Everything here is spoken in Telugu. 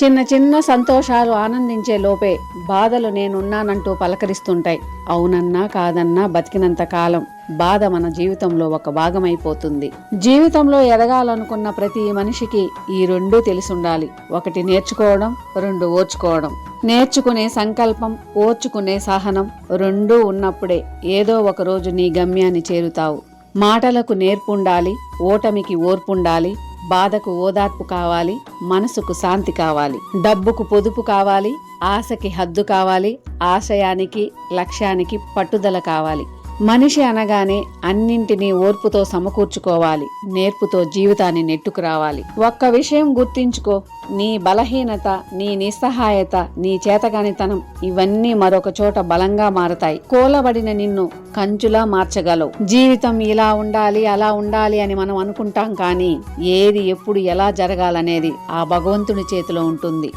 చిన్న చిన్న సంతోషాలు ఆనందించే లోపే బాధలు నేనున్నానంటూ పలకరిస్తుంటాయి. అవునన్నా కాదన్నా బతికినంత కాలం బాధ మన జీవితంలో ఒక భాగమైపోతుంది. జీవితంలో ఎదగాలనుకున్న ప్రతి మనిషికి ఈ రెండూ తెలిసుండాలి. ఒకటి నేర్చుకోవడం, రెండు ఓర్చుకోవడం. నేర్చుకునే సంకల్పం, ఓర్చుకునే సహనం రెండూ ఉన్నప్పుడే ఏదో ఒక రోజు నీ గమ్యాన్ని చేరుతావు. మాటలకు నేర్పుండాలి, ఓటమికి ఓర్పుండాలి, బాధకు ఓదార్పు కావాలి, మనసుకు శాంతి కావాలి, డబ్బుకు పొదుపు కావాలి, ఆశకి హద్దు కావాలి, ఆశయానికి లక్ష్యానికి పట్టుదల కావాలి. మనిషి అనగానే అన్నింటినీ ఓర్పుతో సమకూర్చుకోవాలి, నేర్పుతో జీవితాన్ని నెట్టుకురావాలి. ఒక్క విషయం గుర్తించుకో, నీ బలహీనత, నీ నిస్సహాయత, నీ చేతగానితనం ఇవన్నీ మరొక చోట బలంగా మారతాయి. కూలబడిన నిన్ను కంచులా మార్చగలవు. జీవితం ఇలా ఉండాలి, అలా ఉండాలి అని మనం అనుకుంటాం, కానీ ఏది ఎప్పుడు ఎలా జరగాలనేది ఆ భగవంతుని చేతిలో ఉంటుంది.